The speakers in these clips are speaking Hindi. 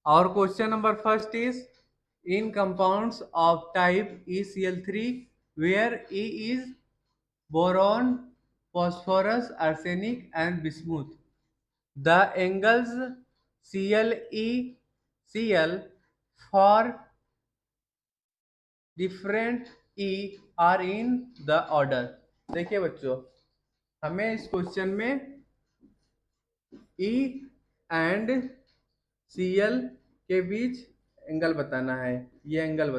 Our question number first is, in compounds of type ECl3 where E is boron, phosphorus, arsenic and bismuth, the angles ClECl for different E are in the order. देखिए बच्चों, हमें इस क्वेश्चन में E एंड Cl के बीच एंगल बताना है। ये एंगल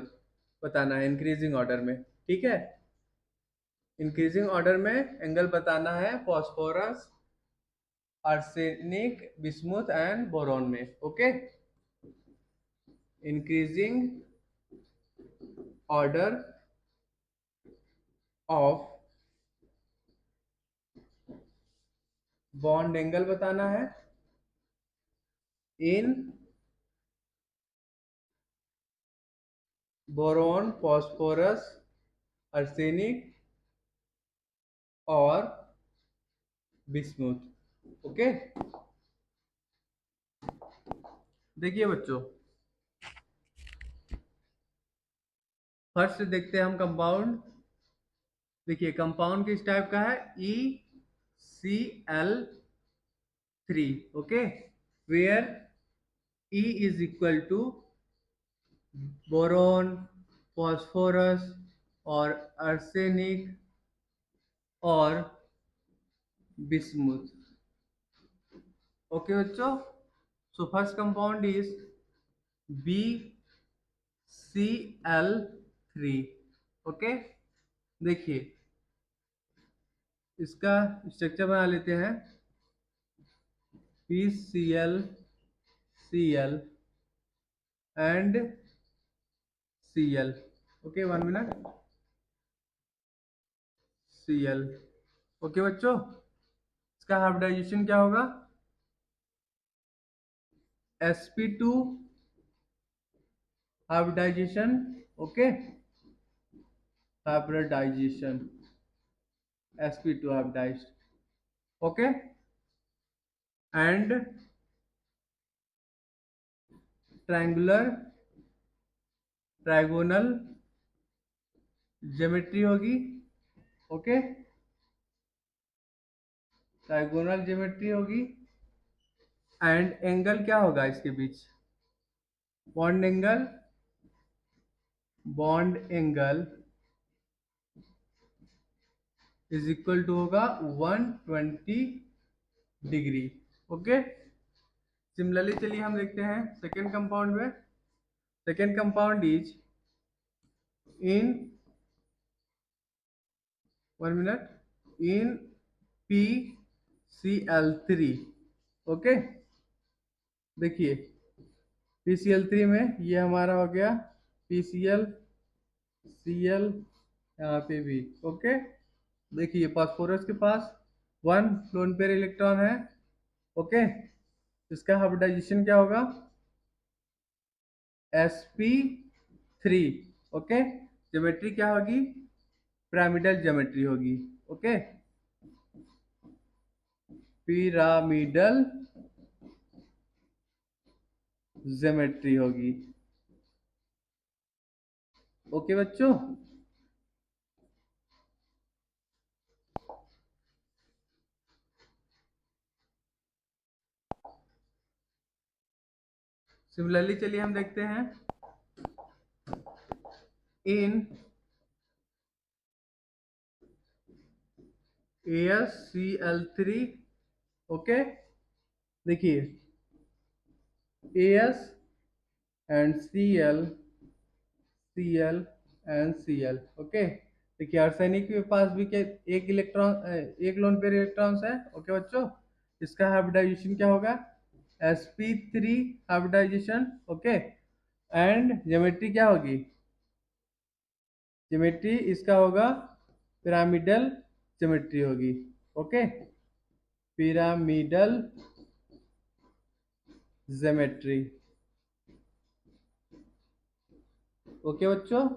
बताना है इंक्रीजिंग ऑर्डर में, ठीक है। इंक्रीजिंग ऑर्डर में एंगल बताना है phosphorus, arsenic, bismuth and boron में, okay. Increasing order of bond angle बताना है इन बोरॉन, फॉस्फोरस, आर्सेनिक और बिस्मुथ, ओके। देखिए बच्चों, फर्स्ट देखते हैं हम कंपाउंड। देखिए कंपाउंड किस टाइप का है, ECl3, okay, where E is equal to boron, phosphorus और आर्सेनिक और बिस्मुथ, ओके बच्चों। So first compound is BCl3, okay. देखिए इसका स्ट्रक्चर बना लेते हैं, PCl, Cl एंड Cl, okay, 1 minute, Cl, okay बच्चों। इसका हाइब्रिडाइजेशन क्या होगा, sp2 hybridisation, okay, hybridisation sp2 hybridised, okay, and triangular trigonal geometry होगी, ओके, ट्राइगोनल ज्योमेट्री होगी। एंड एंगल क्या होगा इसके बीच, bond angle, bond angle is equal to होगा 120 डिग्री, ओके। सिमिलरली चलिए हम देखते हैं सेकेंड कंपाउंड में। Second compound is in 1 minute, in PCl3, okay. देखिए PCl3 में ये हमारा हो गया PCl, Cl यहाँ पे भी, ओके। देखिए फास्फोरस के पास 1 लोन पेयर इलेक्ट्रॉन है, ओके। इसका हाइब्रिडाइजेशन क्या होगा, sp3, ओके। ज्योमेट्री क्या होगी, पिरामिडल ज्योमेट्री होगी, ओके, पिरामिडल ज्योमेट्री होगी, ओके बच्चों। सिमिलरली चलिए हम देखते हैं इन AsCl3, ओके। देखिए As एंड Cl, Cl एंड Cl, ओके। देखिए आर्सेनिक के पास भी क्या एक इलेक्ट्रॉन, एक लोन पेयर इलेक्ट्रॉन्स है, ओके बच्चों। इसका हाइब्रिडाइजेशन क्या होगा, sp3 hybridisation, okay. And geometry क्या होगी, ज्योमेट्री इसका होगा पिरामिडल ज्योमेट्री होगी, ओके, पिरामिडल ज्योमेट्री, ओके बच्चों।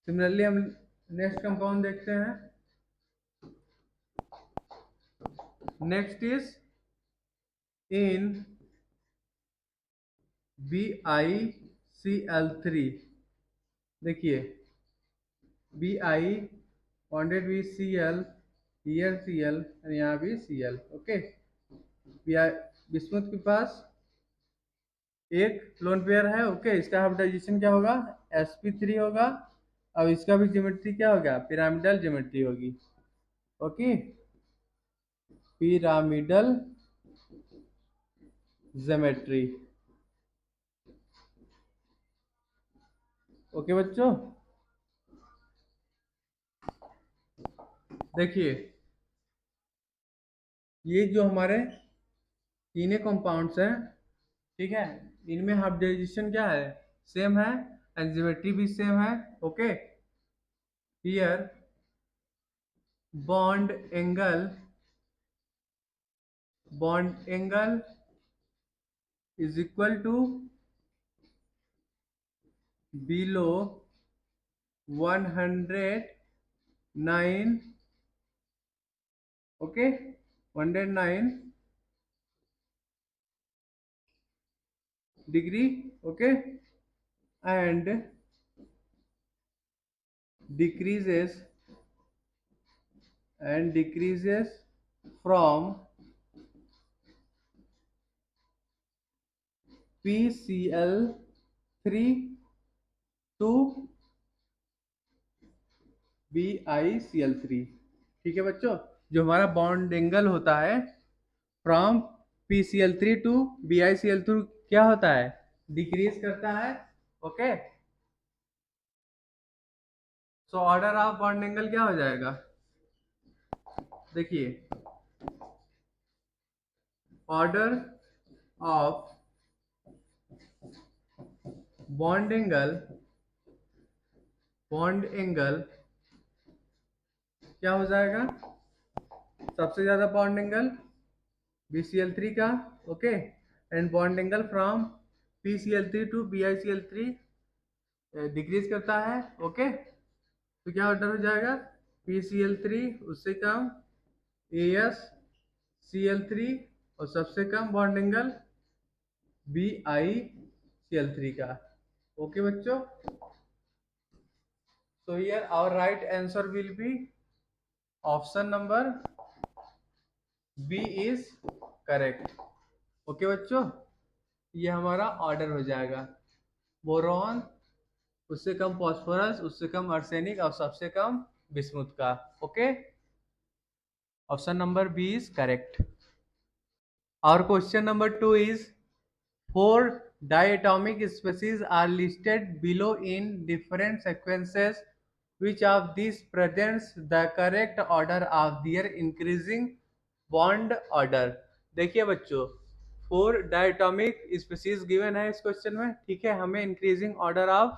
सिमिलरली हम नेक्स्ट कंपाउंड देखते हैं। नेक्स्ट इज इन BiCl3, देखिए Bi bonded with Cl, here Cl और यहाँ भी Cl, ओके। बिस्मुथ के पास एक लोन पेयर है, ओके। इसका हाइब्रिडाइजेशन क्या होगा, sp3 होगा। अब इसका भी ज्योमेट्री क्या होगा, पिरामिडल ज्योमेट्री होगी, ओके, पिरामिडल ज्योमेट्री, ओके बच्चों। देखिए ये जो हमारे तीनों कंपाउंड्स हैं, ठीक है, इनमें हाइब्रिडाइजेशन क्या है, सेम है, एंड ज्योमेट्री भी सेम है, okay. Here bond angle is equal to below 109, okay, 109 degree, okay, and decreases from PCl3 to BiCl3, ठीक है बच्चों। जो हमारा बॉन्ड एंगल होता है फ्रॉम PCl3 टू BiCl3 क्या होता है, डिक्रीज करता है, okay. So order of bond angle क्या हो जाएगा, देखिए ऑर्डर ऑफ बॉन्ड एंगल क्या हो जाएगा, सबसे ज्यादा बॉन्ड एंगल BCl3 का, okay, and bond angle from PCl3 to BiCl3 decrease करता है, ओके। तो क्या ऑर्डर हो जाएगा, PCl3 उससे कम, AsCl3 और सबसे कम बॉन्ड एंगल BiCl3 का, ओके बच्चों। So here our right answer will be option number B is correct, okay बच्चों। ये हमारा ऑर्डर हो जाएगा, बोरॉन उससे कम फास्फोरस, उससे कम आर्सेनिक और सबसे कम बिस्मुथ का, okay. Option number B is correct. और question number 2 is 4 diatomic species are listed below in different sequences. Which of these presents the correct order of their increasing bond order? देखिए बच्चों 4 डायटोमिक स्पीसीज गिवन है इस क्वेश्चन में, ठीक है। हमें increasing order of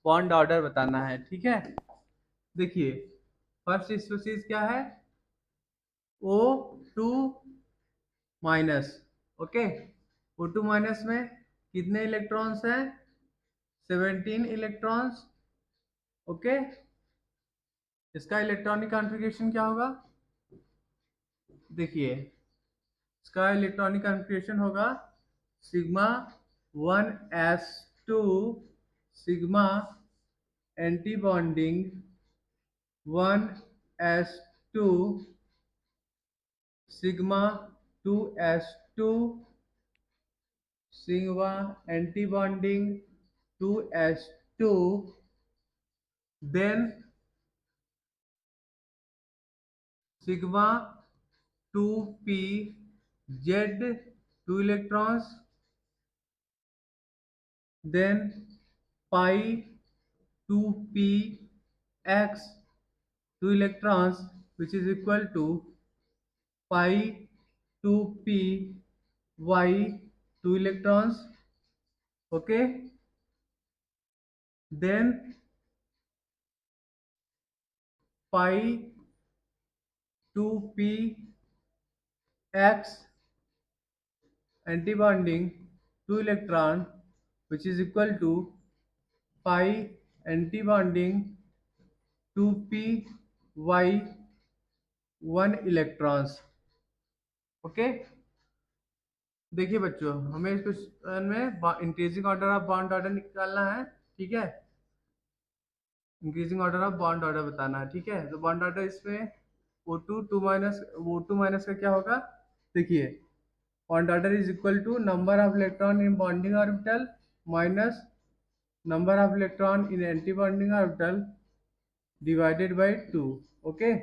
bond order बताना है, ठीक है। देखिए फर्स्ट स्पीसीज क्या है, O2 minus, okay. O2 minus में कितने इलेक्ट्रॉन्स हैं, 17 इलेक्ट्रॉन्स, ओके। इसका इलेक्ट्रॉनिक कॉन्फ़िगरेशन क्या होगा, देखिए इसका इलेक्ट्रॉनिक कॉन्फ़िगरेशन होगा sigma 1s2 sigma anti bonding 1s2 sigma 2s2 sigma anti bonding 2s2, then sigma 2p z 2 electrons, then pi 2p x 2 electrons, which is equal to pi 2p y 2 electrons, okay. Then pi 2p x antibonding 2 electron, which is equal to pi antibonding 2p y 1 electrons, okay. देखिए बच्चों, हमें इस क्वेश्चन में increasing order of bond order निकालना है, ठीक है। Increasing order of bond order बताना है, ठीक है। तो बॉन्ड ऑर्डर इसमें O2 का क्या होगा, देखिए bond order is equal to number of electron in bonding orbital minus number of electron in anti bonding orbital divided by 2। Okay,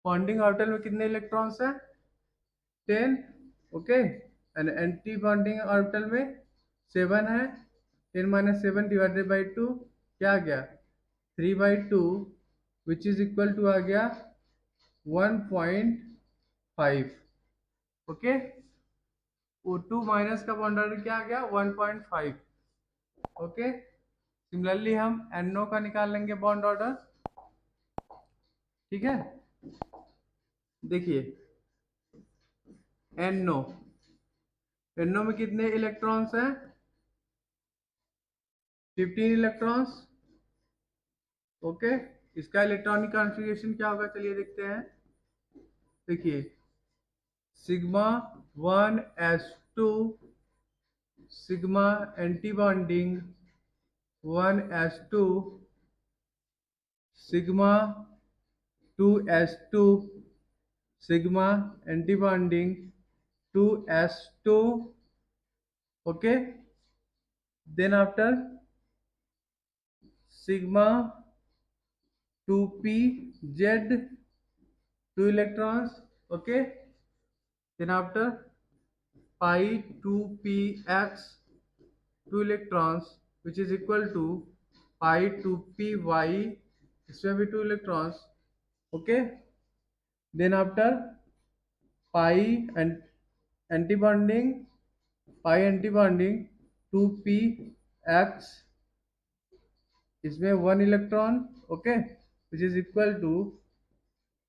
bonding orbital में कितने इलेक्ट्रॉन्स हैं, 10। Okay, and anti bonding orbital में 7 है। 10 माइनस 7 डिवाइडेड बाई 2 क्या आ गया, 3/2, विच इज इक्वल टू आ गया 1.5। ओके, O2 माइनस का बॉन्ड ऑर्डर क्या आ गया, 1.5। ओके, सिमिलरली हम NO का निकाल लेंगे बॉन्ड ऑर्डर, ठीक है। देखिए NO, NO में कितने इलेक्ट्रॉन्स हैं, 15 इलेक्ट्रॉन्स। ओके, इसका इलेक्ट्रॉनिक कॉन्फ़िगरेशन क्या होगा, चलिए देखते हैं। देखिए sigma 1s2 sigma anti bonding 1s2 sigma 2s2 sigma anti bonding 2s2। Okay, then after sigma 2pz 2 electrons। okay, then after pi 2px 2 electrons which is equal to pi 2py, इसमें भी 2 electrons। okay, then after pi and anti bonding, pi anti bonding 2px, इसमें 1 electron। okay, which is equal to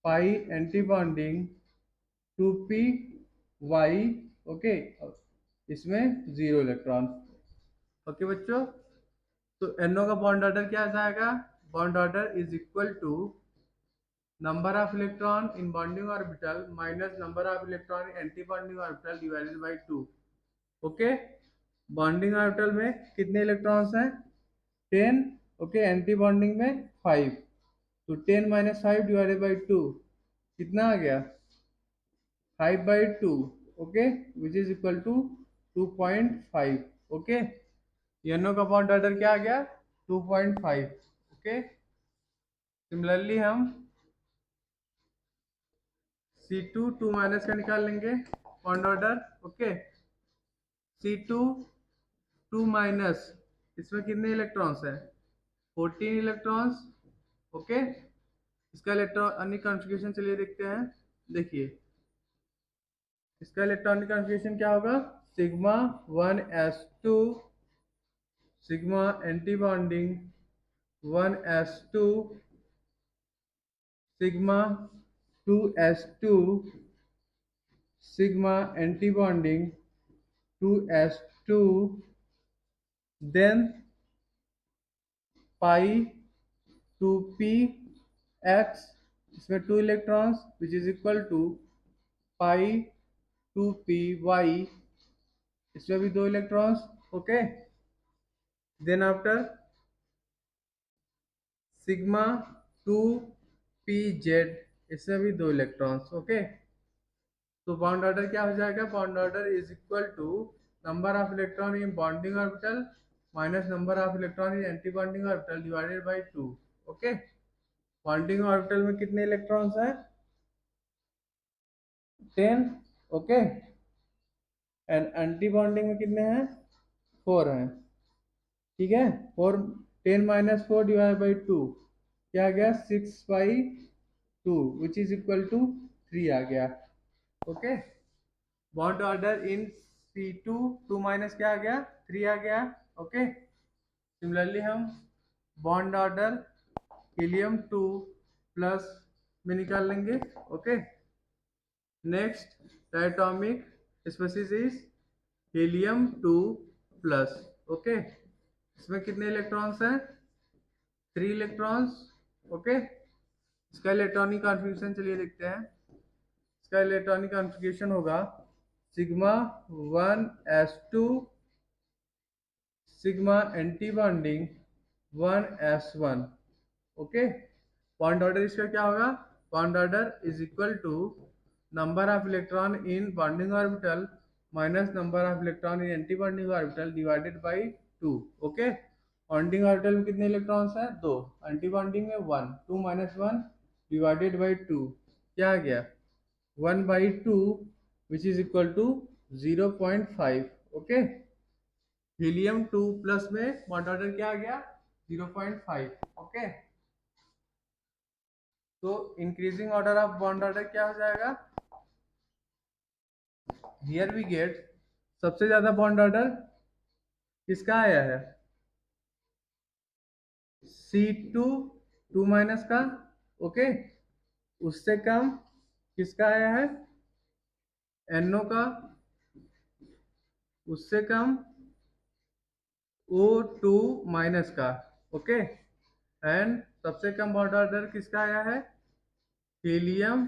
pi anti bonding 2py। Okay, इसमें 0 इलेक्ट्रॉन। ओके बच्चों, तो NO का बॉन्ड ऑर्डर क्या जाएगा, bond order is equal to number of electron in bonding orbital minus number of electron in anti bonding orbital divided by 2। Okay, bonding orbital में कितने इलेक्ट्रॉन्स हैं, 10। ओके, एंटी बॉन्डिंग में 5, तो 10 माइनस 5 डिवाइडेड बाई 2 कितना आ गया, 5/2। Okay, which is equal to 2.5। Okay, NO का बॉन्ड ऑर्डर क्या आ गया, 2.5। ओके, सिमिलरली हम C2 2 माइनस का निकाल लेंगे bond order. Okay, C2 2 minus, इसमें कितने इलेक्ट्रॉन्स हैं, 14 इलेक्ट्रॉन्स। ओके, इसका इलेक्ट्रॉनिक कॉन्फ़िगरेशन चलिए देखते हैं। देखिए इसका इलेक्ट्रॉनिक कॉन्फ़िगरेशन क्या होगा, sigma 1s2 sigma anti bonding 1s2 sigma 2s2 sigma anti bonding 2s2, then pi 2px, इसमें 2 electrons which is equal to pi 2py, इसमें भी 2 electrons. Okay, then after sigma 2pz, इसमें भी 2 इलेक्ट्रॉन्स। ओके, तो बॉन्ड ऑर्डर क्या हो जाएगा, bond order is equal to number of electron in bonding orbital minus number of electron in anti bonding orbital divided by 2। Okay, bonding orbital में कितने इलेक्ट्रॉन्स हैं, 10। ओके, एंड एंटी बॉन्डिंग में कितने हैं, 4 हैं। ठीक है, 4 10 माइनस 4 डिवाइड बाई 2 क्या आ गया, 6/2 विच इज इक्वल टू 3 आ गया। ओके, बॉन्ड ऑर्डर इन C2 2 माइनस क्या आ गया, 3 आ गया। ओके, सिमिलरली हम बॉन्ड ऑर्डर हीलियम 2 प्लस में निकाल लेंगे। Okay, next diatomic species is helium 2 plus. Okay, इसमें कितने इलेक्ट्रॉन्स हैं, 3 इलेक्ट्रॉन्स। ओके, इसका इलेक्ट्रॉनिक कॉन्फ़िगरेशन चलिए देखते हैं। इसका इलेक्ट्रॉनिक कॉन्फ़िगरेशन होगा sigma 1s2 sigma anti bonding 1s1। Okay, bond order इसका क्या होगा? Bond order is equal to number of electron in bonding orbital minus number of electron in anti bonding orbital divided by 2। Okay, bonding orbital में कितने इलेक्ट्रॉन्स हैं? 2। एंटी बॉन्डिंग में 1, 2 माइनस 1 डिवाइडेड बाई 2 क्या आ गया? 1/2 which is equal to 0.5। Okay, helium 2 plus में बॉन्ड ऑर्डर क्या आ गया? 0.5। ओके, तो increasing order of bond order क्या हो जाएगा? हियर वी गेट सबसे ज्यादा बॉन्ड ऑर्डर किसका आया है? C2 2 माइनस का। ओके, उससे कम किसका आया है? NO का। उससे कम O2 माइनस का। ओके, एंड सबसे कम बॉन्ड ऑर्डर किसका आया है? हीलियम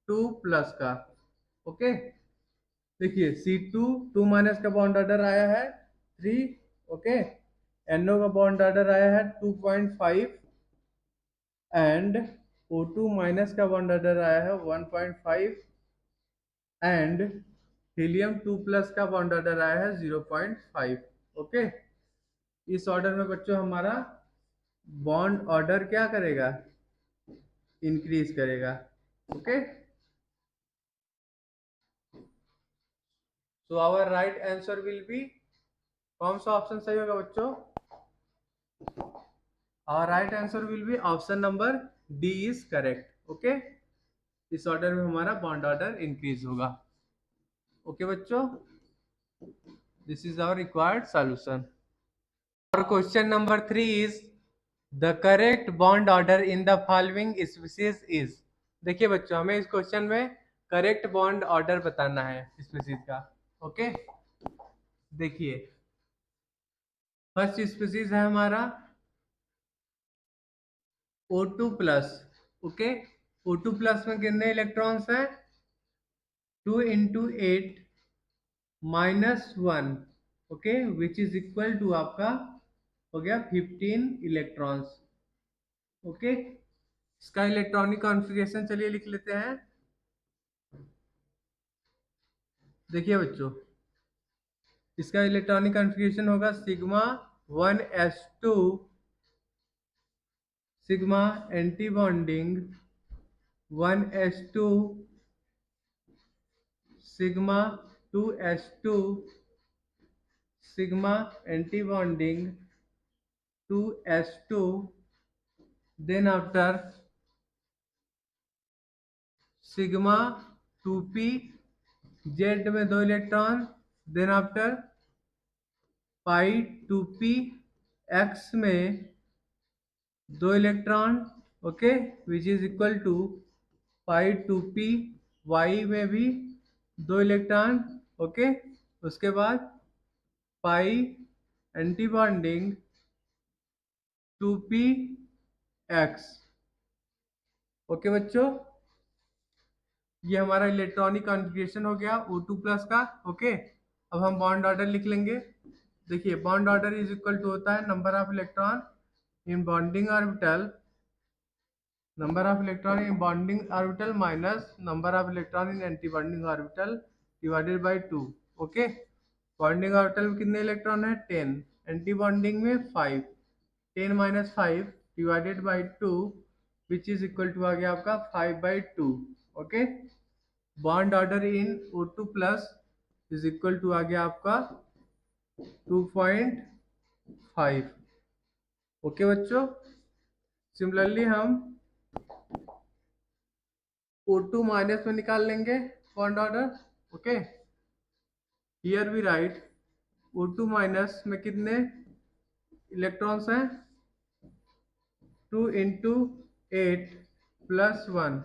2 प्लस का। ओके, देखिए C2 2 माइनस का बॉन्ड ऑर्डर आया है 3। ओके, NO का बॉन्ड ऑर्डर आया है 2.5 एंड O2 माइनस का बॉन्ड ऑर्डर आया है 1.5 एंड हीलियम 2 प्लस का बॉन्ड ऑर्डर आया है 0.5। ओके, इस ऑर्डर में बच्चों हमारा बॉन्ड ऑर्डर क्या करेगा? इंक्रीज करेगा। Okay, so our right answer will be, कौन सा ऑप्शन सही होगा बच्चों? Our right answer will be option number D is correct. Okay, इस ऑर्डर में हमारा बॉन्ड ऑर्डर इंक्रीज होगा। ओके बच्चों, this is our required solution. और question number 3 is the correct bond order in the following species is. देखिए बच्चों, हमें इस क्वेश्चन में करेक्ट बॉन्ड ऑर्डर बताना है स्पीसीज का। ओके, देखिए फर्स्ट स्पीसीज है हमारा O2 plus. Okay, O2 plus में कितने इलेक्ट्रॉन्स हैं? 2 into 8 minus 1। Okay, which is equal to आपका हो गया 15 इलेक्ट्रॉन्स। ओके, इसका इलेक्ट्रॉनिक कॉन्फ़िगरेशन चलिए लिख लेते हैं। देखिए बच्चों, इसका इलेक्ट्रॉनिक कॉन्फ़िगरेशन होगा sigma 1s2 sigma anti bonding 1s2 sigma 2s2 sigma anti bonding 2s2 then after sigma 2p Z में 2 electron then after pi 2p X में 2 electron. Okay, which is equal to pi 2p Y में भी 2 इलेक्ट्रॉन। ओके, उसके बाद pi anti bonding 2p X. Okay बच्चों, ये हमारा इलेक्ट्रॉनिक कॉन्फ़िगरेशन हो गया O2 प्लस का। ओके, अब हम बॉन्ड ऑर्डर लिख लेंगे। देखिए, bond order is equal to होता है number of electron in bonding orbital, number of electron in bonding orbital minus number of electron in anti bonding orbital divided by 2। Okay, bonding orbital में कितने इलेक्ट्रॉन है? 10, एंटी बॉन्डिंग में 5। 10 minus 5 divided by 2 which is equal to आ गया आपका 5/2। Okay, bond order in O2 plus is equal to आ गया आपका 2.5। ओके बच्चों, सिमिलरली हम O2 माइनस में निकाल लेंगे bond order. Okay, here we write O2 minus में कितने इलेक्ट्रॉन्स हैं? 2 into 8 plus 1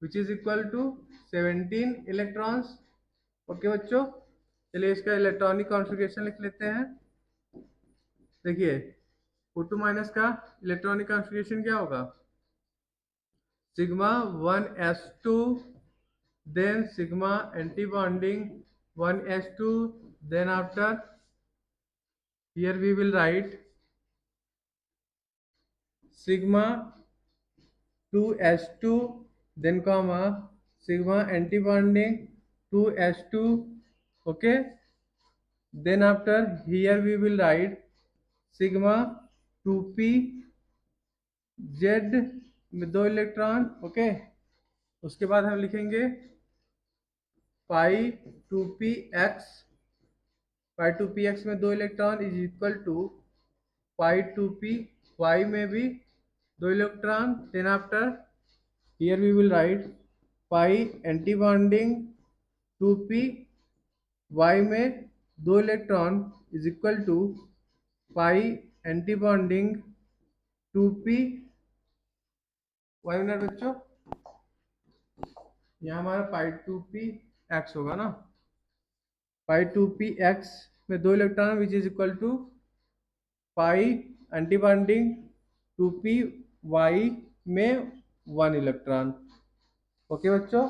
which is equal to 17 electrons. Okay बच्चों, चलिए इसका इलेक्ट्रॉनिक कॉन्फ़िगरेशन लिख लेते हैं। देखिए, O2 माइनस का इलेक्ट्रॉनिक कॉन्फ़िगरेशन क्या होगा? Sigma 1s2 then sigma anti-bonding 1s2, then after here we will write sigma 2s2, then comma sigma anti-bonding 2s2. Okay, then after here we will write sigma 2p z में दो इलेक्ट्रॉन. ओके, उसके बाद हम लिखेंगे पाई 2p x में दो electron is equal to pi 2p y में भी दो electron. Then after here we will write pi anti bonding 2p y में दो electron is equal to pi anti bonding 2p y में बच्चों यहाँ हमारा पाई 2p x होगा ना. पाई 2p x में दो electron which is equal to pi anti bonding 2p y में वन इलेक्ट्रॉन. ओके बच्चों,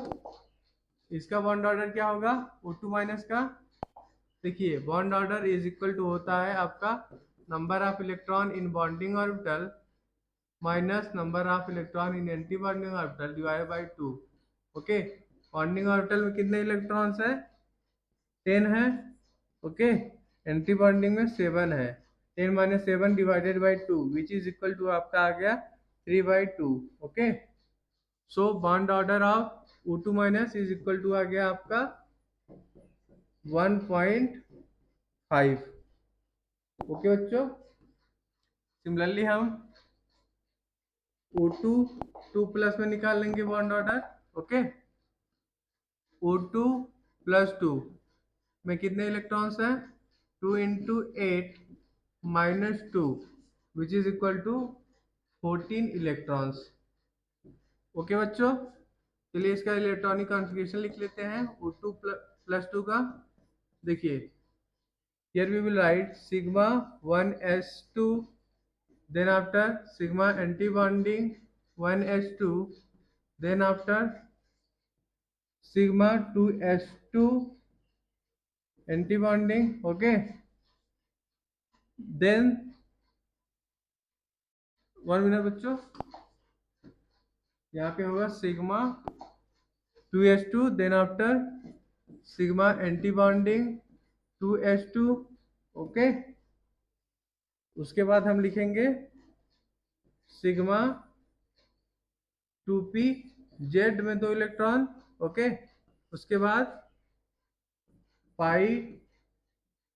इसका बॉन्ड ऑर्डर क्या होगा O2 माइनस का. देखिए bond order is equal to होता है आपका number of electron in bonding orbital minus number of electron in anti bonding orbital divide by 2. Okay, bonding orbital में कितने इलेक्ट्रॉन्स है 10 है. ओके, एंटी बॉन्डिंग में 7 है. 10 minus 7 divided by 2 which is equal to आपका आ गया 3/2. Okay, so bond order of O2 minus is equal to आ गया आपका 1.5. ओके बच्चों, सिमिलरली हम O2 2 प्लस में निकाल लेंगे bond order. Okay, O2 plus 2 में कितने इलेक्ट्रॉन्स हैं 2 into 8 minus 2 which is equal to 14 electrons. Okay बच्चों, चलिए इसका इलेक्ट्रॉनिक कॉन्फ़िगरेशन लिख लेते हैं O2 प्लस 2 का. देखिए here we will write sigma 1s2, then after sigma anti-bonding 1s2, then after sigma 2s2 anti-bonding. okay, then 1 minute बच्चों, यहाँ पे होगा sigma 2s2, then after sigma anti-bonding 2s2. Okay, उसके बाद हम लिखेंगे सिग्मा 2p z में दो इलेक्ट्रॉन. ओके, उसके बाद पाई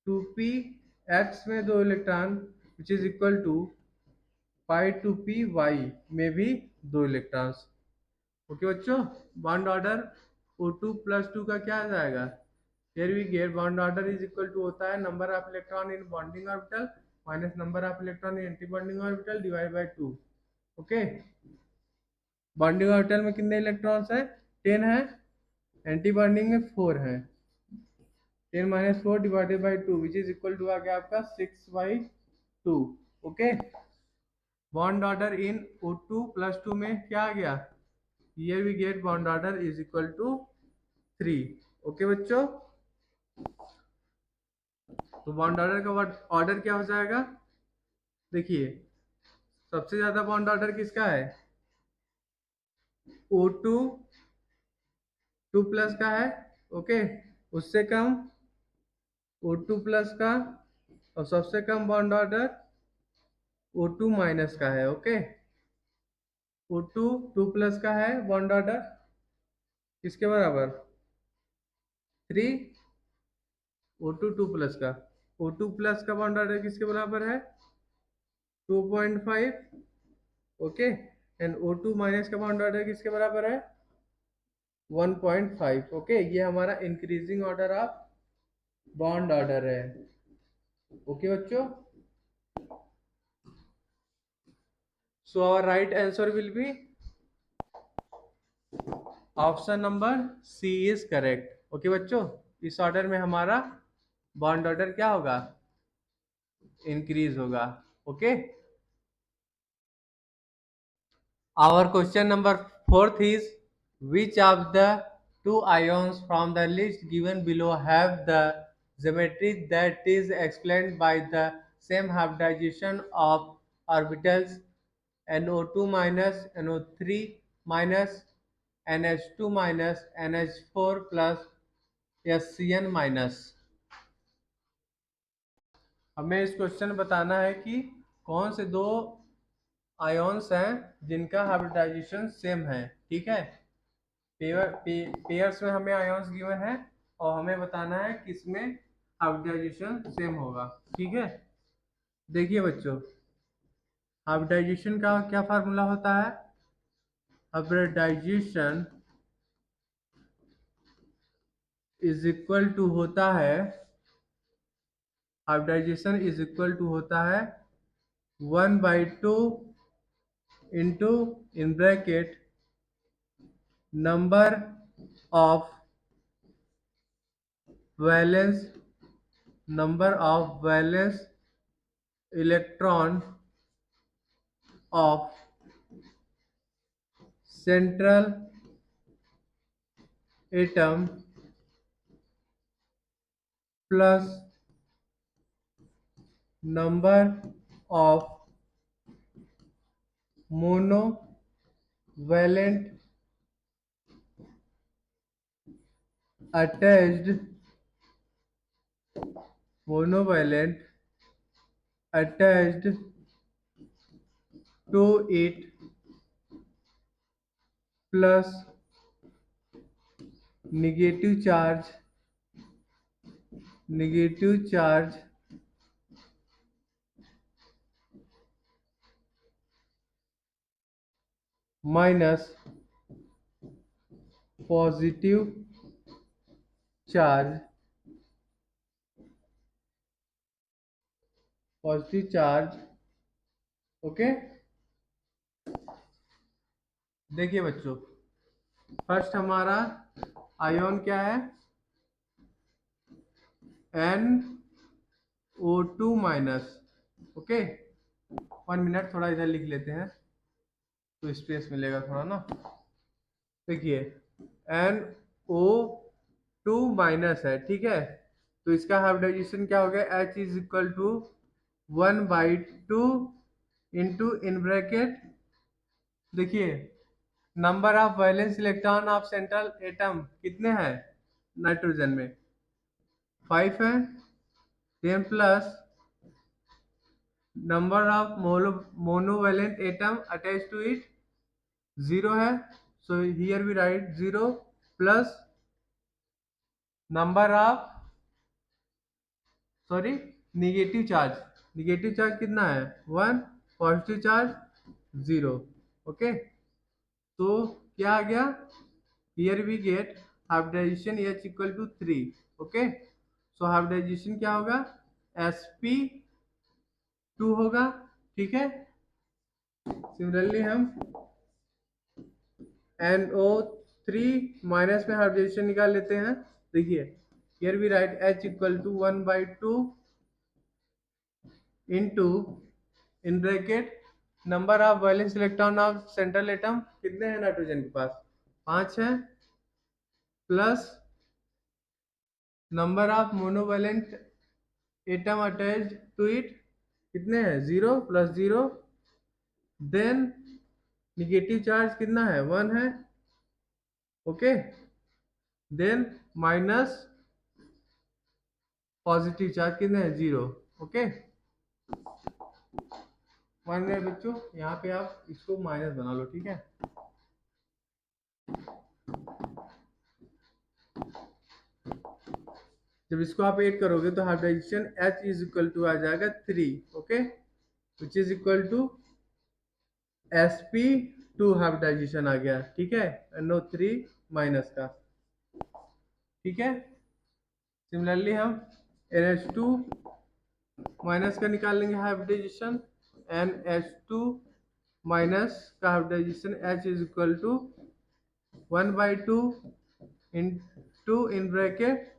2p x में दो electron which is equal to pi 2p y में भी दो इलेक्ट्रॉन्स. ओके बच्चों, बॉन्ड ऑर्डर O2 प्लस 2 का क्या आ जाएगा. Here we get bond order is equal to होता है number of electron in bonding orbital minus number of electron in anti bonding orbital divide by 2. Okay, bonding orbital में कितने इलेक्ट्रॉन्स है 10 है, एंटी बॉन्डिंग में 4 है. 10 minus 4 divided by 2 which is equal to आ गया आपका 6/2. Okay, bond order in O2 plus 2 में क्या आ गया, here we get bond order is equal to 3. Okay बच्चों, तो बॉन्ड ऑर्डर का ऑर्डर क्या हो जाएगा. देखिए सबसे ज्यादा बॉन्ड ऑर्डर किसका है O2 2 प्लस का है. ओके, उससे कम O2 प्लस का, और सबसे कम बॉन्ड ऑर्डर O2 माइनस का है. ओके, O2 2 प्लस का है बॉन्ड ऑर्डर किसके बराबर 3. O2 2 प्लस का, O2 प्लस का बॉन्ड ऑर्डर किसके बराबर है 2.5. ओके, एंड O2 माइनस का बॉन्ड ऑर्डर किसके बराबर है 1.5. ओके, ये हमारा increasing order of bond order है. ओके बच्चों, so our right answer will be option number C is correct. Okay बच्चों, इस ऑर्डर में हमारा बॉन्ड ऑर्डर क्या होगा इंक्रीज होगा. Okay, our question number 4th is which of the two ions from the list given below have the geometry that is explained by the same hybridization of orbitals NO2 minus NO3 minus NH2 minus NH4 plus SCN minus. हमें इस क्वेश्चन में बताना है कि कौन से दो आयोन्स हैं जिनका हाइब्रिडाइजेशन सेम है। ठीक है, पेयर्स में हमें आयोन्स गिवन है और हमें बताना है किसमें हाइब्रिडाइजेशन सेम होगा। ठीक है, देखिए बच्चों, हाइब्रिडाइजेशन का क्या फार्मूला होता है? हाइब्रिडाइजेशन इज इक्वल टू होता है, हाइब्रिडाइजेशन इज इक्वल टू होता है 1/2 into in bracket number of valence electron of central atom plus number of monovalent attached to it plus negative charge minus positive charge okay. देखिए बच्चों, फर्स्ट हमारा आयोन क्या है? NO2 minus. ओके, 1 मिनट, थोड़ा इधर लिख लेते हैं तो स्पेस मिलेगा थोड़ा ना। देखिए, NO2 माइनस है, ठीक है, तो इसका हाइब्रिडाइजेशन क्या हो गया? H is equal to 1/2 into in bracket, देखिए number of valence electron of central atom कितने हैं नाइट्रोजन में? 5 है। 10 plus number of monovalent atom attach to it 0 है, so here we write 0 plus number of negative charge कितना है? 1, पॉजिटिव चार्ज 0। ओके, तो क्या आ गया? Here we get hybridization H equal to 3। Okay, so hybridization क्या होगा? sp2 होगा। ठीक है, सिमिलरली हम NO3 माइनस में हाइब्रिडाइजेशन निकाल लेते हैं। देखिए, here we write H equal to 1/2 into in bracket number of valence electron of central atom कितने हैं नाइट्रोजन के पास? 5 है, plus number of monovalent atom attached to it कितने हैं? 0 प्लस 0, देन निगेटिव चार्ज कितना है? 1 है। Okay, then minus positive charge कितने हैं? 0। ओके, 1 मिनट बच्चों, यहाँ पे आप इसको माइनस बना लो। ठीक है, जब इसको आप ऐड करोगे तो hybridisation H is equal to आ जाएगा 3। Okay, which is equal to sp2 hybridisation आ गया। ठीक है, NO3 माइनस का। ठीक है, सिमिलरली हम NH2 माइनस का निकाल लेंगे हाइब्रिडाइजेशन। NH2 माइनस का hybridization H is equal to 1/2 into in bracket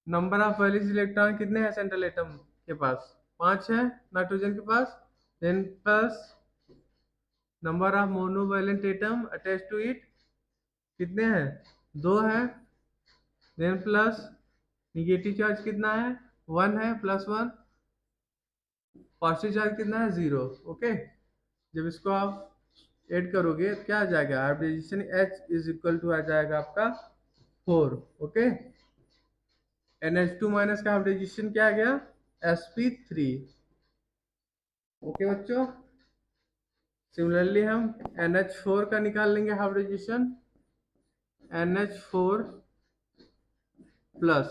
number of valence electron कितने हैं सेंट्रल एटम के पास? 5 है नाइट्रोजन के पास, then plus number of monovalent atom attach to it कितने हैं? 2 है, देन प्लस निगेटिव चार्ज कितना है, 1 है, +1, पॉजिटिव चार्ज कितना है, 0। ओके, जब इसको आप ऐड करोगे तो क्या आ जाएगा, hybridisation H is equal to आ जाएगा आपका 4। ओके, NH2 माइनस का हाइब्रिडाइजेशन क्या आ गया, sp3। ओके बच्चों, सिमिलरली हम NH4 का निकाल लेंगे हाइब्रिडाइजेशन, NH4 प्लस,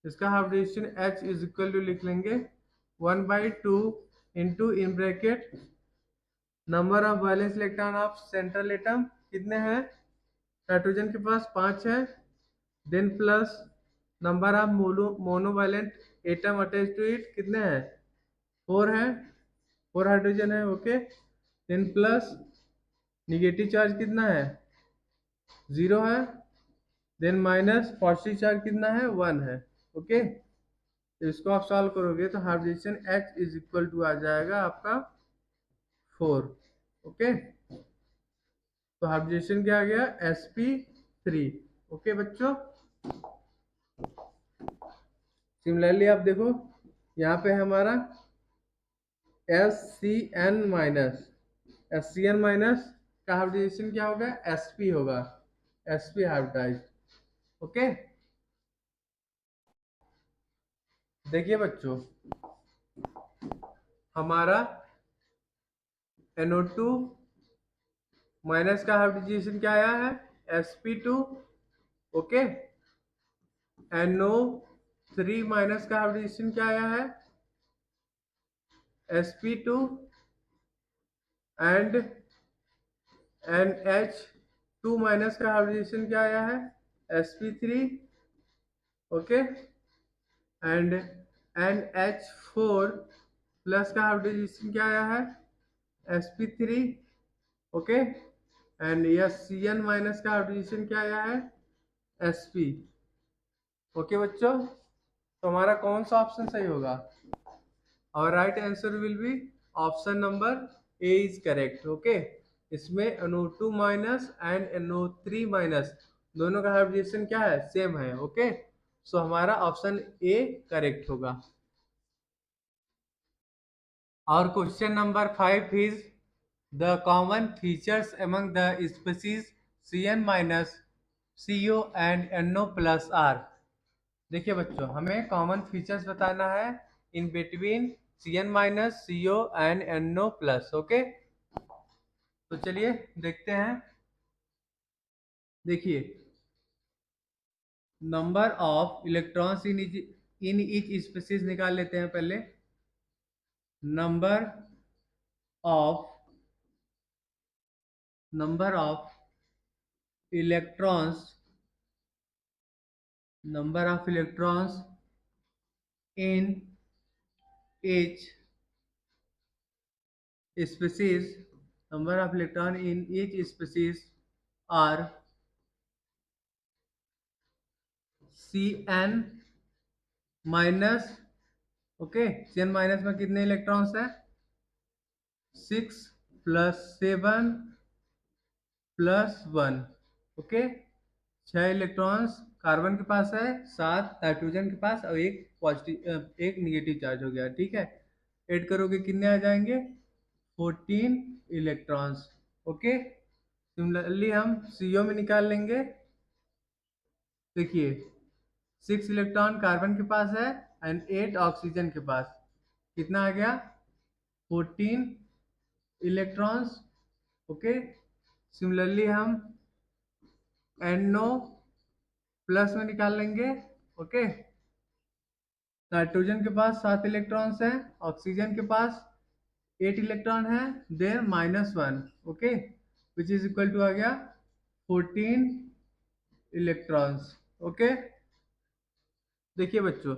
इसका hybridization H is equal to लिख लेंगे 1/2 into in bracket number of valence electron of central atom कितने हैं, नाइट्रोजन के पास 5 है, then plus number of monovalent atom attach to it कितने हैं, 4 है, 4 हाइड्रोजन है। Okay, then plus negative charge कितना है, 0 है, देन माइनस पॉजिटिव चार्ज कितना है, 1 है। ओके, तो इसको आप सॉल्व करोगे तो hybridisation H is equal to आ जाएगा आपका 4। ओके, तो हाइब्रिडेशन क्या आ गया, sp3। ओके बच्चों, सिमिलरली आप देखो यहाँ पे हमारा SCN माइनस का हाइब्रिडेशन क्या होगा, sp होगा, sp हाइब्रिडाइज। ओके, देखिए बच्चों, हमारा NO2 माइनस का हाइब्रिडाइजेशन क्या आया है, sp2। ओके, NO3 माइनस का हाइब्रिडेशन क्या आया है, sp2, एंड NH2 माइनस का हाइब्रिडेशन क्या आया है, sp3। Okay, and NH4 plus का हाइब्रिडेशन क्या आया है, sp3। ओके, एंड यह Cn माइनस का हाइब्रिडेशन क्या आया है, sp। ओके बच्चों, तो हमारा कौन सा ऑप्शन सही होगा, और right answer will be option number A is correct. Okay, इसमें NO2 minus and NO3 minus दोनों का हाइब्रिडेशन क्या है, सेम है। ओके, सो हमारा ऑप्शन ए करेक्ट होगा। और question number 5 is the common features among the species Cn minus CO and NO plus R। देखिए बच्चों, हमें कॉमन फीचर्स बताना है in between Cn minus CO and NO plus. Okay, तो चलिए देखते हैं। देखिए, number of electrons in each species निकाल लेते हैं पहले। Number of electrons in each species, number of electron in each species are Cn minus. Okay, Cn minus में कितने इलेक्ट्रॉन्स है, 6 plus 7 plus 1। Okay, 6 electrons carbon के पास है, 7 नाइट्रोजन के पास, और एक पॉजिटिव एक निगेटिव चार्ज हो गया। ठीक है, ऐड करोगे कितने आ जाएंगे, 14 इलेक्ट्रॉन्स। ओके, सिमिलरली हम CO में निकाल लेंगे। देखिए, 6 इलेक्ट्रॉन कार्बन के पास है एंड 8 ऑक्सीजन के पास, कितना आ गया, 14 इलेक्ट्रॉन्स। ओके, सिमिलरली हम NO प्लस में निकाल लेंगे। ओके, नाइट्रोजन के पास 7 इलेक्ट्रॉन्स हैं, ऑक्सीजन के पास 8 इलेक्ट्रॉन है, then -1। Okay, which is equal to आ गया 14 इलेक्ट्रॉन्स। ओके, देखिए बच्चों,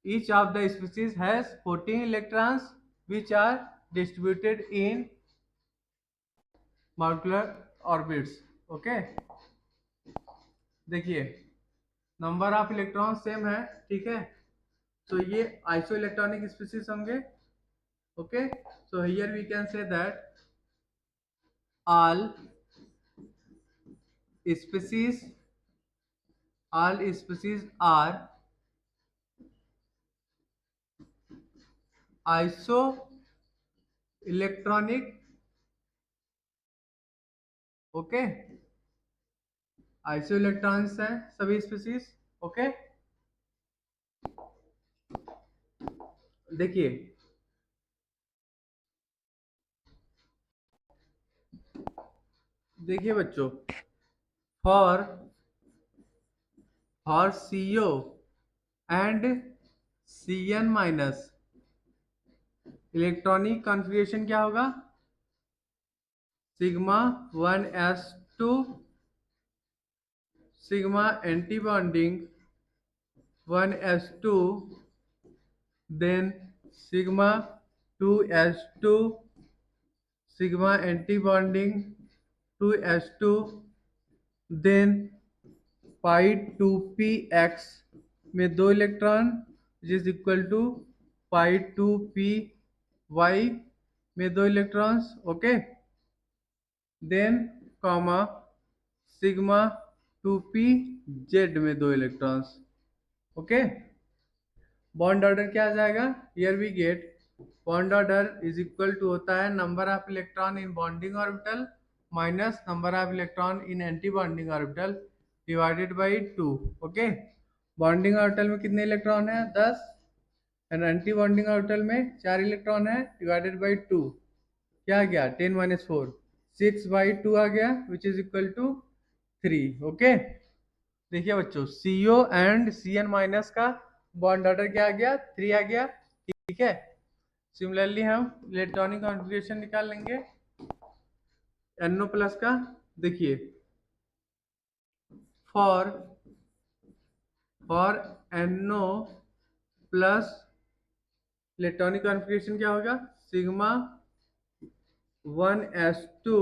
each of the species has 14 electrons which are distributed in molecular orbits। Okay, देखिए नंबर ऑफ इलेक्ट्रॉन सेम है। ठीक है, तो ये आइसो इलेक्ट्रॉनिक स्पीसीज होंगे। Okay, so here we can say that all species all species are isoelectronic. Okay, isoelectrons हैं सभी स्पीसीज। ओके, देखिए देखिए बच्चों, for CO and CN minus electronic configuration क्या होगा? Sigma 1s2 sigma anti bonding 1s2, then sigma 2s2 sigma anti bonding 2s2, then pi 2p x में दो electron which is equal to pi 2p y में दो electrons. Okay, then comma sigma 2p z में दो इलेक्ट्रॉन्स। ओके, बॉन्ड ऑर्डर क्या आ जाएगा? Here we get bond order is equal to होता है number of electron in bonding orbital minus number of electron in anti bonding orbital divided by 2। Okay, bonding orbital में कितने इलेक्ट्रॉन है? 10, एंड एंटी बॉन्डिंग ऑर्बिटल में 4 इलेक्ट्रॉन है, डिवाइडेड बाई 2 क्या आ गया? 10 माइनस 4 6/2 आ गया which is equal to 3। Okay, देखिए बच्चों, CO एंड CN माइनस का बॉन्ड ऑर्डर क्या आ गया? 3 आ गया। ठीक है, सिमिलरली हम इलेक्ट्रॉनिक कॉन्फ़िगरेशन निकाल लेंगे NO प्लस का। देखिए, for NO plus electronic configuration क्या होगा? Sigma 1s2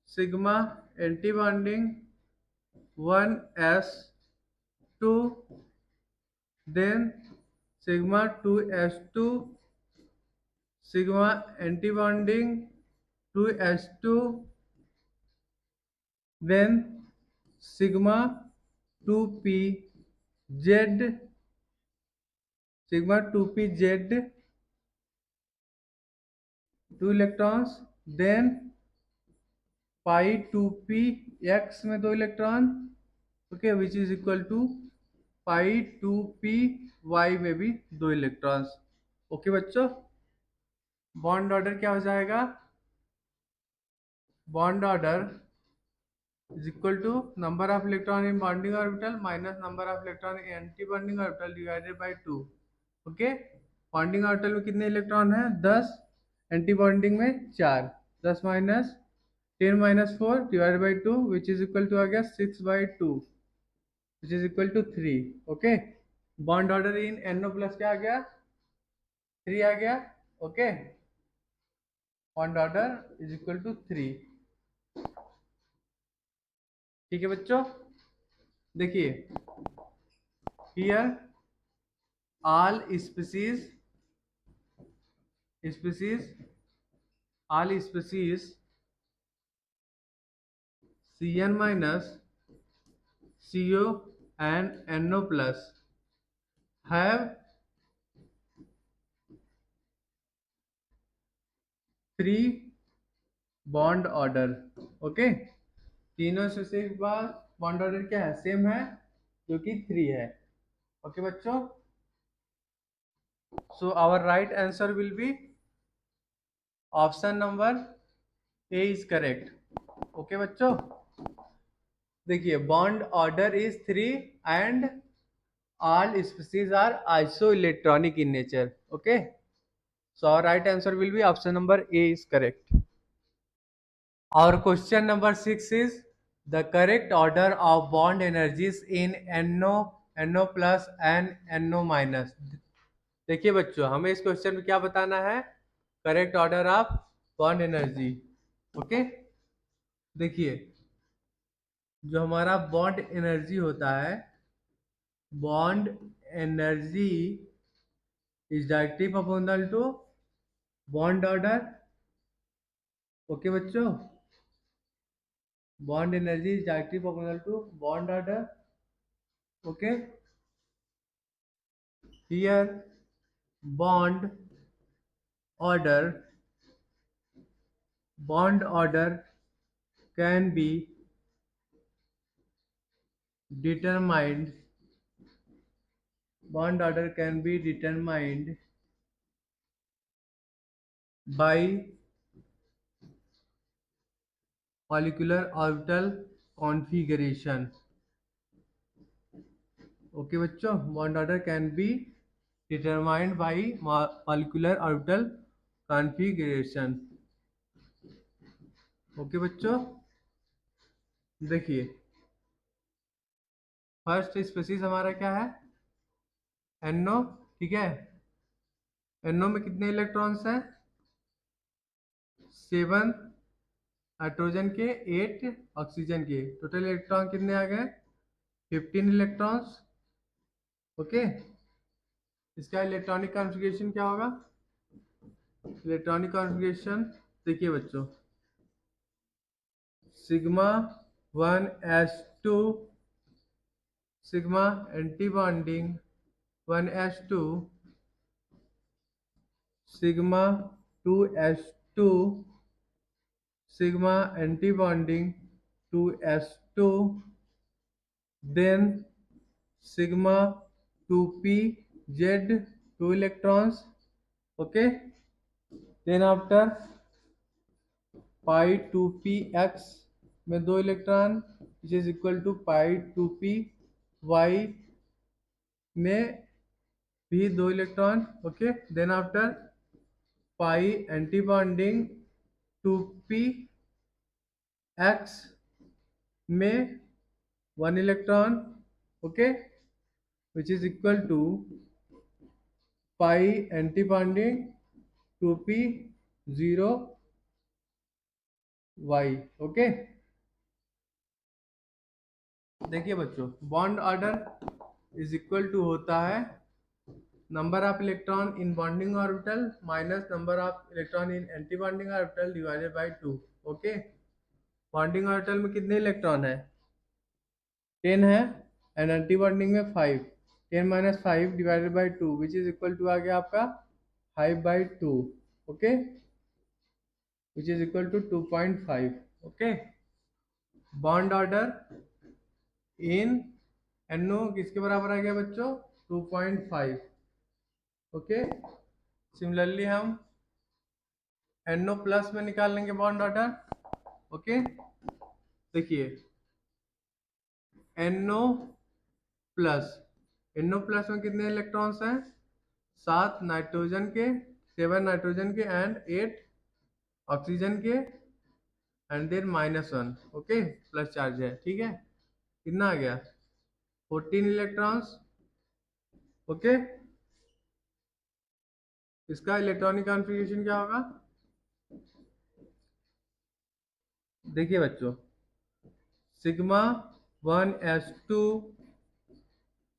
sigma anti bonding 1s2, then sigma 2s2 sigma anti bonding 2s2, then sigma 2pz sigma 2pz 2 electrons, then pi 2p x में दो electron. Okay, which is equal to pi 2p y में भी दो इलेक्ट्रॉन्स। ओके बच्चों, बॉन्ड ऑर्डर क्या हो जाएगा? Bond order is equal to number of electron in bonding orbital minus number of electron in anti-bonding orbital divided by 2। Okay, bonding orbital में कितने इलेक्ट्रॉन हैं? 10, एंटी बॉन्डिंग में 4, 10 minus 10 minus 4 divided by 2 which is equal to आ गया 6/2 which is equal to 3। Okay, bond order in NO plus क्या आ गया? 3 आ गया। Okay, bond order is equal to 3। ठीक है बच्चों, देखिए here all species all species CN minus CO and NO plus have three bond order। Okay, तीनों स्पीसीज के पास बॉन्ड ऑर्डर क्या है? सेम है, जो कि 3 है। ओके बच्चों, so our right answer will be option number A is correct. Okay बच्चों, देखिए bond order is 3 and all species are isoelectronic in nature। Okay, so our right answer will be option number A is correct। Our question number 6 is the correct order of bond energies in NO plus and NO minus। देखिए बच्चों, हमें इस क्वेश्चन में क्या बताना है? Correct order of bond energy. Okay, देखिए जो हमारा बॉन्ड एनर्जी होता है, bond energy is directly proportional to bond order. Okay बच्चों, bond energy is directly proportional to bond order. Okay, here bond order bond order can be determined bond order can be determined by molecular orbital configuration. Okay बच्चों, bond order can be determined by molecular orbital configuration. Okay बच्चों, देखिए फर्स्ट स्पेसिस हमारा क्या है, NO. ठीक है, NO में कितने इलेक्ट्रॉन्स हैं, 7 नाइट्रोजन के, 8 ऑक्सीजन के. टोटल इलेक्ट्रॉन कितने आ गए, 15 इलेक्ट्रॉन्स. ओके, इसका इलेक्ट्रॉनिक कॉन्फ़िगरेशन क्या होगा, इलेक्ट्रॉनिक कॉन्फ़िगरेशन देखिए बच्चों, sigma 1s2 sigma anti bonding 1s2 sigma 2s2 sigma anti bonding 2s2, then sigma 2pz 2 electrons. Okay, then after pi 2px में 2 electron which is equal to pi 2py में भी 2 electron. Okay, then after pi anti bonding 2px में 1 electron. Okay, which is equal to pi anti bonding 2p0y. Okay, देखिए बच्चों, bond order is equal to होता है number of electron in bonding orbital minus number of electron in anti bonding orbital divided by 2. Okay, bonding orbital में कितने इलेक्ट्रॉन है, 10 है, एंड एंटी बॉन्डिंग में 5. 10 minus 5 divided by 2 which is equal to आ गया आपका 5/2. Okay, which is equal to 2.5. Okay, bond order in NO किसके बराबर आ गया बच्चों, 2.5. ओके, सिमिलरली हम NO प्लस में निकाल लेंगे बॉन्ड ऑर्डर. ओके, देखिए NO प्लस में कितने इलेक्ट्रॉन्स हैं, 7 नाइट्रोजन के, 7 नाइट्रोजन के एंड 8 ऑक्सीजन के, and then -1. Okay, plus charge है. ठीक है, कितना आ गया, 14 इलेक्ट्रॉन्स. ओके, इसका इलेक्ट्रॉनिक कॉन्फ़िगरेशन क्या होगा, देखिए बच्चों, sigma 1s2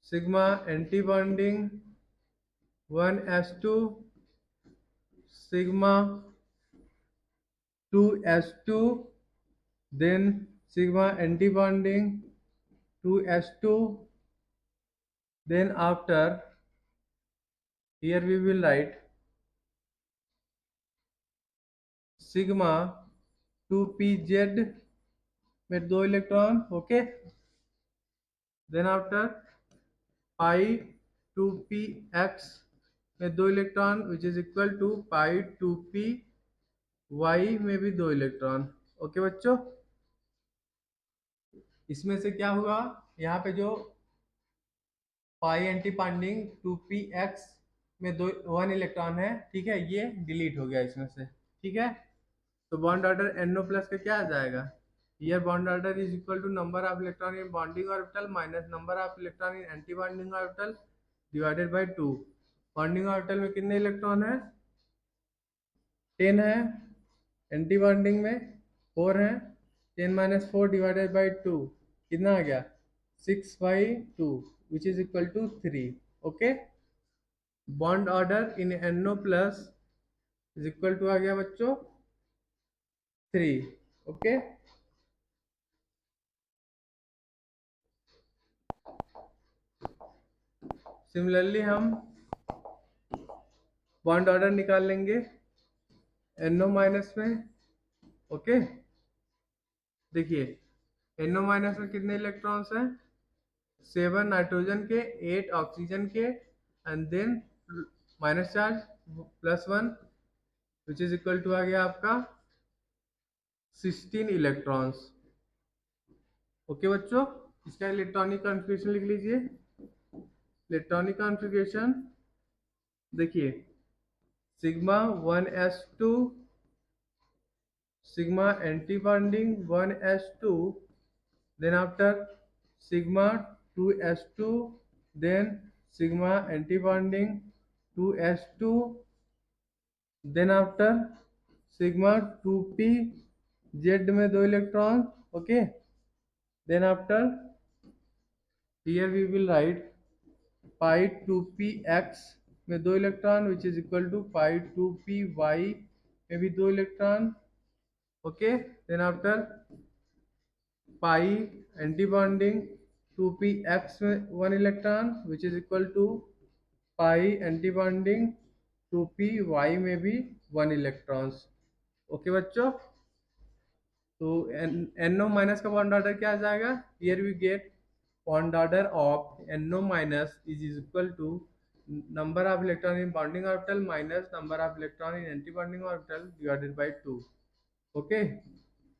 sigma anti bonding 1s2 sigma 2s2, then sigma anti-bonding 2s2, then after here we will write sigma 2pz में 2 electron. Okay, then after pi 2px में 2 electron which is equal to pi 2py में भी 2 इलेक्ट्रॉन. ओके बच्चों, इसमें से क्या हुआ, यहाँ पे जो पाई एंटी बॉन्डिंग 2px में 1 इलेक्ट्रॉन है, ठीक है, ये डिलीट हो गया इसमें से. ठीक है, तो बॉन्ड ऑर्डर NO प्लस का क्या आ जाएगा, here bond order is equal to number of electron in bonding orbital minus number of electron in anti bonding orbital divided by 2. Bonding orbital में कितने इलेक्ट्रॉन है, 10 है, एंटी बॉन्डिंग में 4 है. 10 माइनस 4 डिवाइडेड बाई 2 कितना आ गया, 6/2 which is equal to 3. Okay, bond order in NO plus is equal to आ गया बच्चों 3. ओके, सिमिलरली हम बॉन्ड ऑर्डर निकाल लेंगे NO माइनस में। ओके, देखिए NO माइनस में कितने इलेक्ट्रॉन्स हैं? 7 नाइट्रोजन के, 8 ऑक्सीजन के, and then minus charge +1 which is equal to आ गया आपका 16 इलेक्ट्रॉन्स। ओके बच्चों, इसका इलेक्ट्रॉनिक कॉन्फ़िगरेशन लिख लीजिए। इलेक्ट्रॉनिक कॉन्फ़िगरेशन देखिए, sigma 1s2, sigma anti-bonding 1s2, then after sigma 2s2, then sigma anti-bonding 2s2, then after sigma 2p, z में 2 electron. Okay, then after here we will write pi 2p x में 2 electron which is equal to pi 2p y में भी 2 electron. Okay, then after pi anti-bonding 2px में 1 electron which is equal to pi anti-bonding 2py में भी 1 इलेक्ट्रॉन्स। ओके बच्चों, तो NO माइनस का बॉन्ड ऑर्डर क्या आ जाएगा? Here we get bond order of NO minus is equal to number of electron in bonding orbital minus number of electron in anti bonding orbital divided by 2। Okay,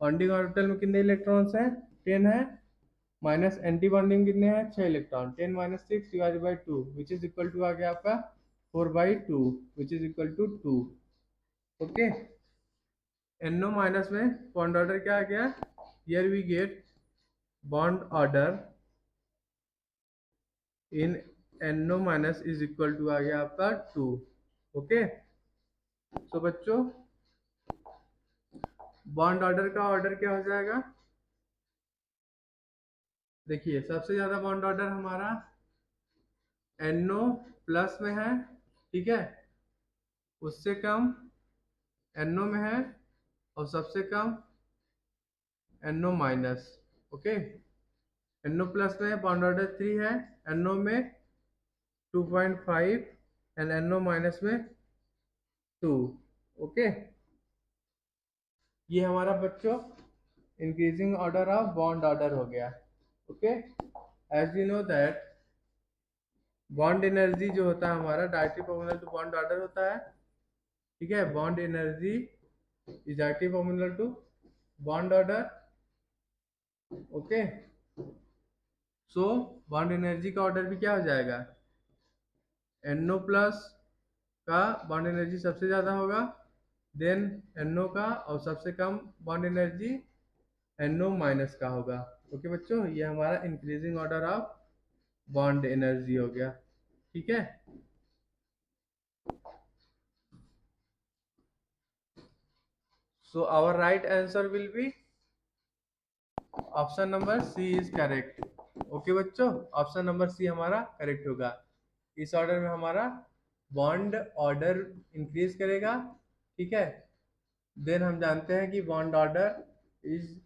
bonding orbital में कितने इलेक्ट्रॉन्स हैं? 10 है, माइनस एंटी बॉन्डिंग कितने हैं? 6 electron. 10 minus 6 divided by 2 which is equal to आ गया आपका 4/2 which is equal to 2। Okay, NO minus में बॉन्ड ऑर्डर क्या आ गया? Here we get bond order in NO minus is equal to आ गया आपका 2। ओके, तो बच्चों बॉन्ड ऑर्डर का ऑर्डर क्या हो जाएगा? देखिए, सबसे ज्यादा बॉन्ड ऑर्डर हमारा NO प्लस में है, ठीक है, उससे कम NO में है, और सबसे कम NO minus. Okay, NO plus में बॉन्ड ऑर्डर 3 है, NO में 2.5 एंड NO माइनस में 2। ओके, ये हमारा बच्चों increasing order of bond order हो गया। Okay, as you know that bond energy जो होता है हमारा directly proportional to bond order होता है, ठीक है। Bond energy is directly proportional to bond order. Okay, so bond energy का ऑर्डर भी क्या हो जाएगा? NO प्लस का बॉन्ड एनर्जी सबसे ज़्यादा होगा, देन NO का, और सबसे कम बॉन्ड एनर्जी NO माइनस का होगा। ओके बच्चों, ये हमारा increasing order of bond energy हो गया, ठीक है। So our right answer will be option number C is correct. Okay बच्चों, ऑप्शन नंबर सी हमारा करेक्ट होगा। इस ऑर्डर में हमारा बॉन्ड ऑर्डर इंक्रीज करेगा, ठीक है। देन हम जानते हैं कि bond order is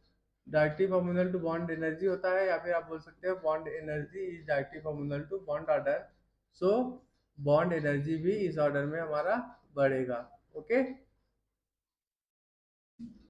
directly proportional to bond energy होता है, या फिर आप बोल सकते हैं bond energy is directly proportional to bond order. So bond energy भी इस ऑर्डर में हमारा बढ़ेगा। ओके।